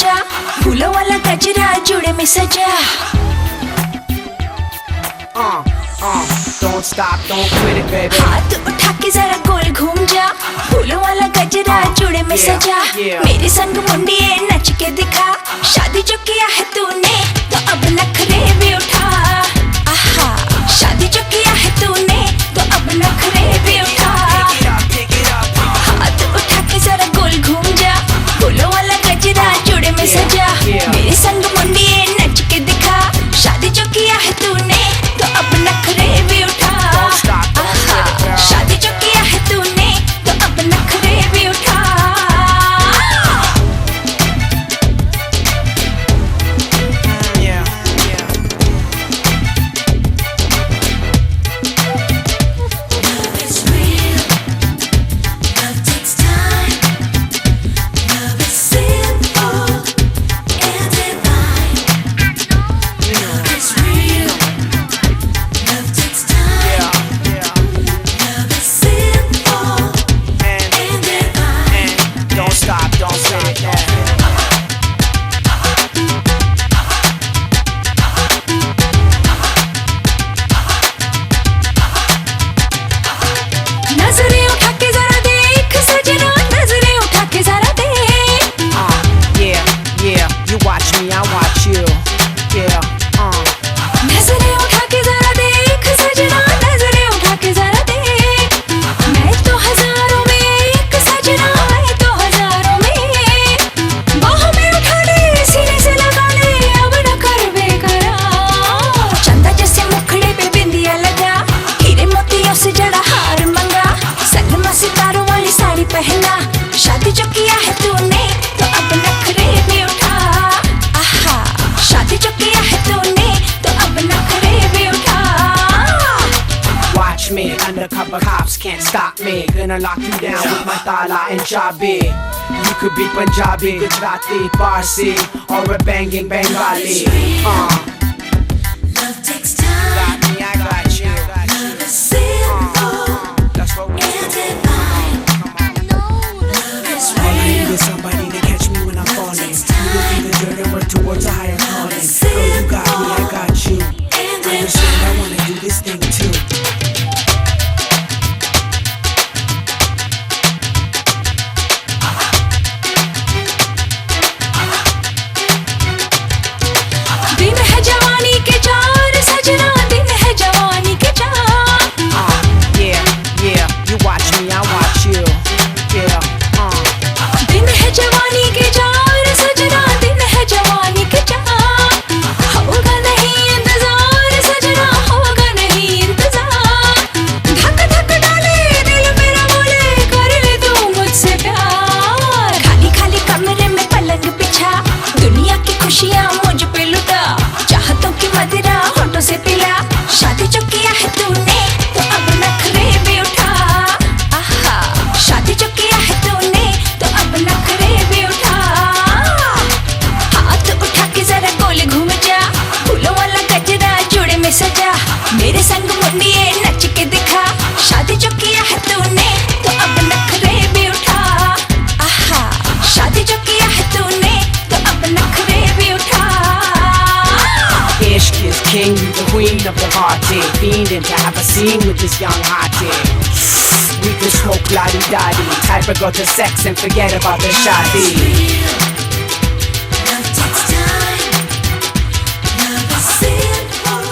जा, फूलों वाला गजरा जुड़े में सजा। Don't stop, don't quit it, baby. हाथ उठा के जरा गोल घूम जा, फूलों वाला गजरा जुड़े में सजा। मेरे संग मुंडिये नच के दिखा, शादी जो किया है तूने तो अब नखरे भी उठा। आहा, शादी जो किया है तूने तो अब नखरे भी उठा। हाथ उठा के जरा गोल घूम जा, फूलों वाला गजरा जुड़े में सजा। मेरे संग मुंडिये नच के दिखा, शादी जो किया है तूने तो अब नखरे भी उठा। आहा, शादी जो किया है तूने तो अब नखरे भी उठा। शादी जो किया है तूने तो अब नखरे भी उठा। आहा, शादी जो किया है तूने तो अब नखरे भी उठा। Watch me, undercover cops can't stop me. Gonna lock you down with my tala and jabi. You could be Punjabi, Gujarati, Parsi, or a banging Bengali. Love takes time. Got me, I got you. Love is simple. That's what we and do. divine. Love is All I need real. is somebody to catch me when I'm falling. You go through the dirt and work towards a higher calling. Girl, you got me, I got you. Understand, I wanna do this thing too. दिन है जवानी के चार सजना, दिन है जवानी के चार। Yeah, you watch me, I watch you. Yeah, दिन है जवानी के चार सजना, दिन है जवानी के चार। होगा नहीं इंतजार सजना, होगा नहीं इंतजार। धक धक डाले दिल मेरा बोले, कर ले तू मुझसे प्यार। खाली खाली कमरे में पलंग बिछा, दुनिया की खुशियाँ मुझ पे लुटा। चाहतों की मदिरा होठों से पिला, शादी जो किया है तूने तो अब नखरे भी उठा। आहा, शादी जो किया है तूने तो अब नखरे भी उठा। हाथ उठा के जरा गोल घूम जा, फूलों वाला गजरा जुड़े में सजा। मेरे संग मुंडिये नच के दिखा, शादी जो किया है तूने तो अब नखरे भी उठा। आहा, शादी जो किया है तूने तो अब नखरे भी उठा। Ishq is king, you the queen of the party. Fiending to have a scene with this young hottie. We could smoke lottie-dottie, type of go to sex and forget about the shadi. Love takes time. Love is simple.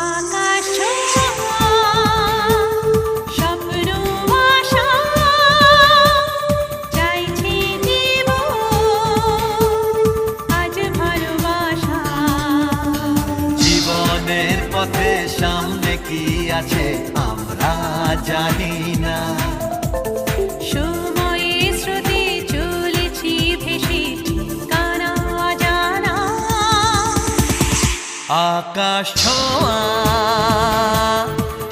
আকাশ ছোঁয়া স্বপ্ন আশা চাইছি জীবন আজ ভালোবাসা জীবনের পথে সামনে কি আছে আমরা জানি না। সময়ে স্রোতে চলেছি ভেসে ঠিকানা জানা আকাশ ছোঁয়া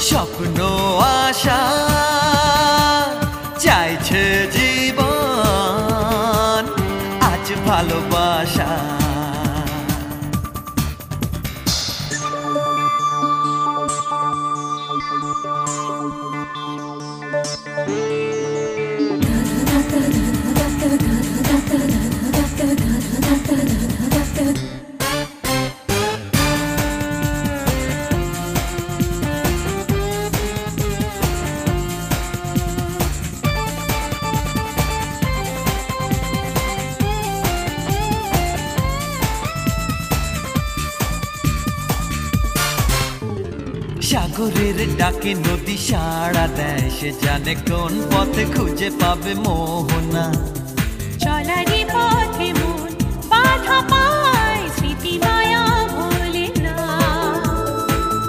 স্বপ্ন আশা চাইছে জীবন আজ ভালোবাসা। সাগরের ডাকে নদী সাড়া দেয়, সে জানে কোন পথে খুঁজে পাবে মোহনা। চলারি পথে মন বাধা পায় স্মৃতি মায়া ভোলে না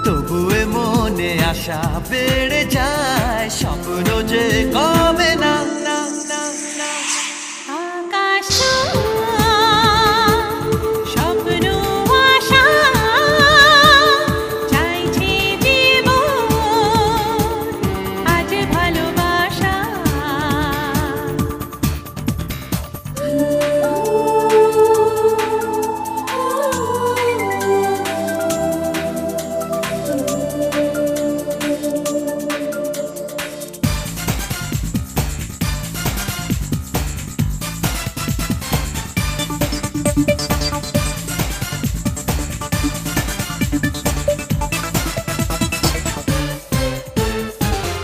তবুয়ে মনে আশা বেড়ে যায়, স্বপ্ন যে কমে না। আকাশ ছোঁয়া স্বপ্ন আশা চাইছি জীবন আজ ভালোবাসা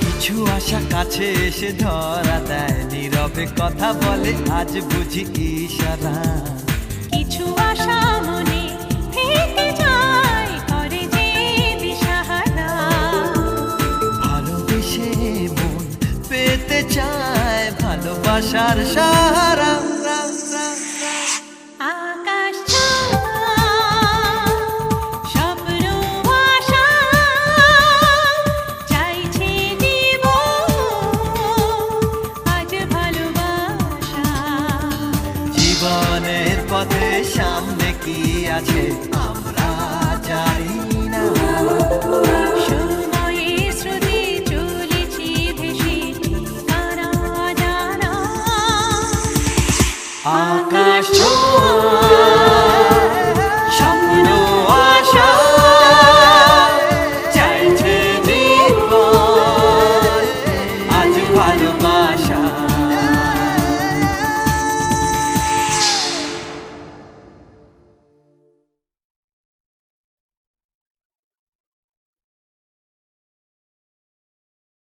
কিছু আশা কাছে এসে ধরা দেয়, নীরবে কথা বলে আজ বুঝি ইশারা। কিছু আশা মনে থেকে যায় করে যে দিশাহারা ভালোবেসে মন পেতে চায় ভালোবাসার সাহারা। আকাশ ছোঁয়া স্বপ্ন আশা চাইছি জীবন আজ ভালোবাসা জীবনের পথে সামনে কি আছে আমরা জানি না। সময়ে স্রোতে চলেছি ভেসে ঠিকানা জানা আকাশ ছোঁয়া